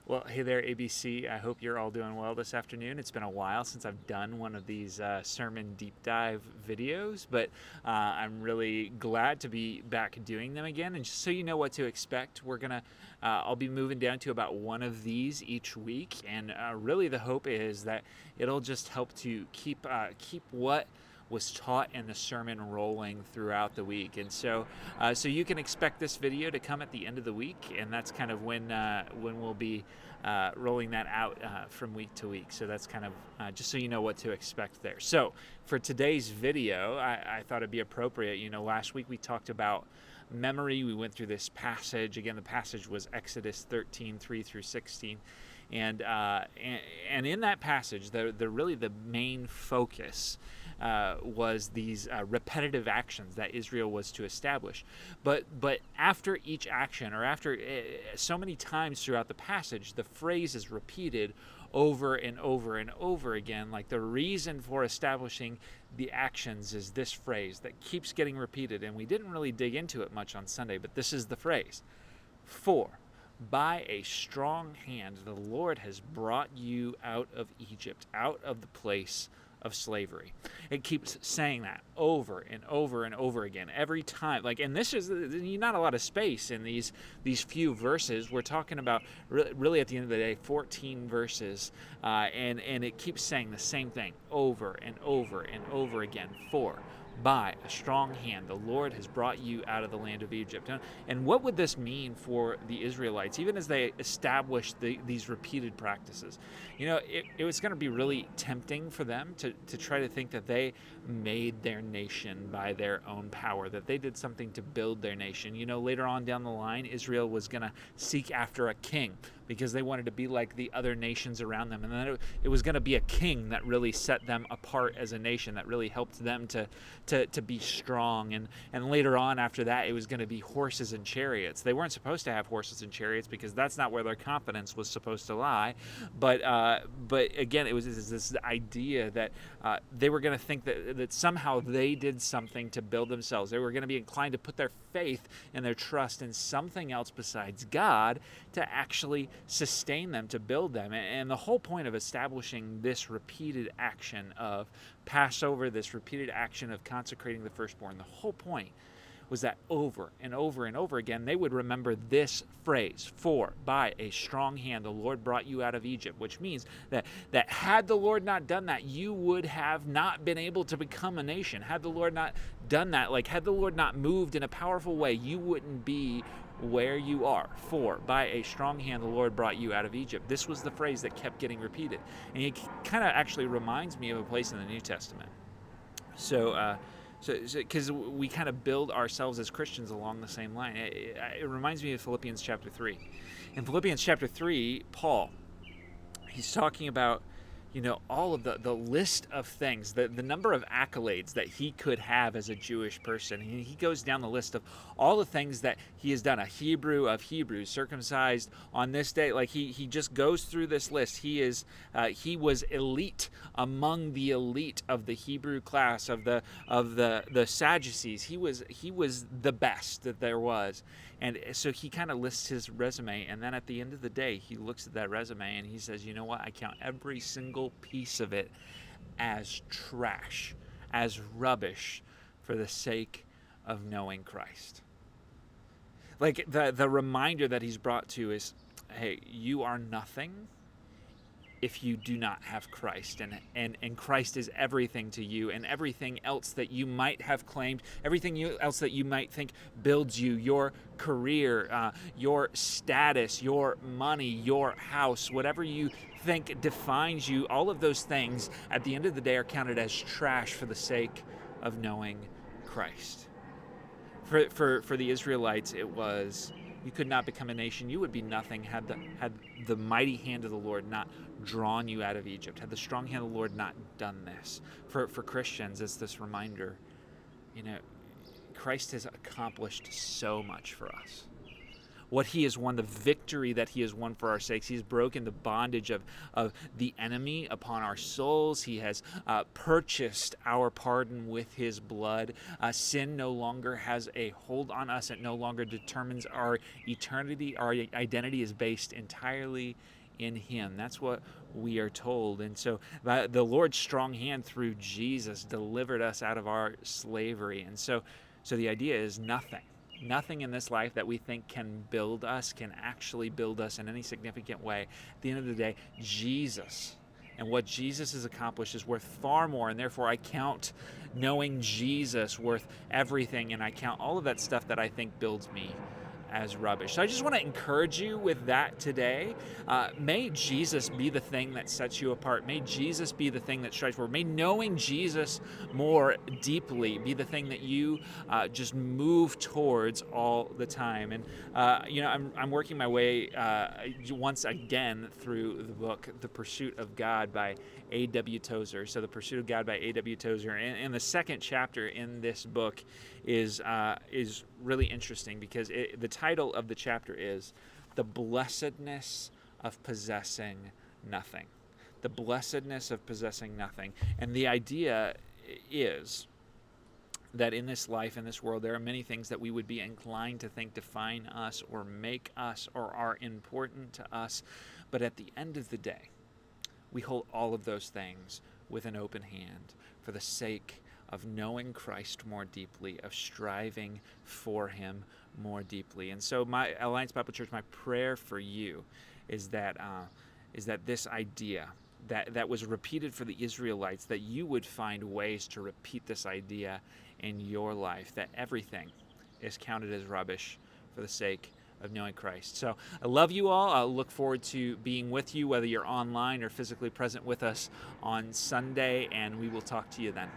Well, hey there, ABC. I hope you're all doing well this afternoon. It's been a while since I've done one of these sermon deep dive videos, but I'm really glad to be back doing them again. And just so you know what to expect, I'll be moving down to about one of these each week. And really, the hope is that it'll just help to keep what was taught in the sermon rolling throughout the week. And so you can expect this video to come at the end of the week, and that's kind of when we'll be rolling that out from week to week. So that's kind of just so you know what to expect there. So for today's video, I thought it'd be appropriate. Last week we talked about memory. We went through this passage. Again, the passage was Exodus 13, 3 through 16. And in that passage, the main focus was these repetitive actions that Israel was to establish. But after each action, or after so many times throughout the passage, the phrase is repeated over and over and over again. Like the reason for establishing the actions is this phrase that keeps getting repeated. And we didn't really dig into it much on Sunday, but this is the phrase. For by a strong hand, the Lord has brought you out of Egypt, out of the place of slavery. It keeps saying that over and over and over again every time. And this is not a lot of space in these few verses. We're talking about really at the end of the day 14 verses, and it keeps saying the same thing over and over and over again. For by a strong hand, the Lord has brought you out of the land of Egypt. And what would this mean for the Israelites, even as they established these repeated practices? It was going to be really tempting for them to try to think that they made their nation by their own power, that they did something to build their nation. Later on down the line, Israel was going to seek after a king because they wanted to be like the other nations around them. And then it was going to be a king that really set them apart as a nation, that really helped them to be strong. And later on after that, it was going to be horses and chariots. They weren't supposed to have horses and chariots because that's not where their confidence was supposed to lie. But again, it was this idea that they were going to think that somehow they did something to build themselves. They were going to be inclined to put their faith and their trust in something else besides God to actually sustain them, to build them. And the whole point of establishing this repeated action of Passover, this repeated action of consecrating the firstborn, the whole point was that over and over and over again, they would remember this phrase, for by a strong hand the Lord brought you out of Egypt, which means that had the Lord not done that, you would have not been able to become a nation. Had the Lord not done that, had the Lord not moved in a powerful way, you wouldn't be where you are. For by a strong hand the Lord brought you out of Egypt. This was the phrase that kept getting repeated. And it kind of actually reminds me of a place in the New Testament. So because we kind of build ourselves as Christians along the same line. It reminds me of Philippians chapter 3. In Philippians chapter 3, Paul, he's talking about all of the list of things, the number of accolades that he could have as a Jewish person. He goes down the list of all the things that he has done. A Hebrew of Hebrews, circumcised on this day. He just goes through this list. He was elite among the elite of the Hebrew class of the Sadducees. He was the best that there was. And so he kind of lists his resume, and then at the end of the day, he looks at that resume and he says, you know what? I count every single piece of it as trash, as rubbish, for the sake of knowing Christ. The reminder that he's brought to is, hey, you are nothing if you do not have Christ, and Christ is everything to you, and everything else that you might have claimed, everything else that you might think builds you, your career, your status, your money, your house, whatever you think defines you, all of those things at the end of the day are counted as trash for the sake of knowing Christ. For the Israelites, it was, you could not become a nation. You would be nothing had the mighty hand of the Lord not drawn you out of Egypt, had the strong hand of the Lord not done this. For Christians, it's this reminder, Christ has accomplished so much for us. what he has won, the victory that he has won for our sakes. He's broken the bondage of the enemy upon our souls. He has purchased our pardon with his blood. Sin no longer has a hold on us. It no longer determines our eternity. Our identity is based entirely in him. That's what we are told. And so the Lord's strong hand through Jesus delivered us out of our slavery. And so the idea is nothing in this life that we think can build us can actually build us in any significant way. At the end of the day, Jesus and what Jesus has accomplished is worth far more, and therefore I count knowing Jesus worth everything, and I count all of that stuff that I think builds me as rubbish. So I just want to encourage you with that today. May Jesus be the thing that sets you apart. May Jesus be the thing that strives forward. May knowing Jesus more deeply be the thing that you just move towards all the time. And I'm working my way once again through the book The Pursuit of God by A.W. Tozer. So The Pursuit of God by A.W. Tozer. And the second chapter in this book is really interesting because the title of the chapter is The Blessedness of Possessing Nothing. The blessedness of possessing nothing. And the idea is that in this life, in this world, there are many things that we would be inclined to think define us or make us or are important to us. But at the end of the day, we hold all of those things with an open hand for the sake of knowing Christ more deeply, of striving for him more deeply. And so my Alliance Bible Church, my prayer for you is that this idea that was repeated for the Israelites, that you would find ways to repeat this idea in your life, that everything is counted as rubbish for the sake of knowing Christ. So I love you all. I'll look forward to being with you, whether you're online or physically present with us on Sunday, and we will talk to you then.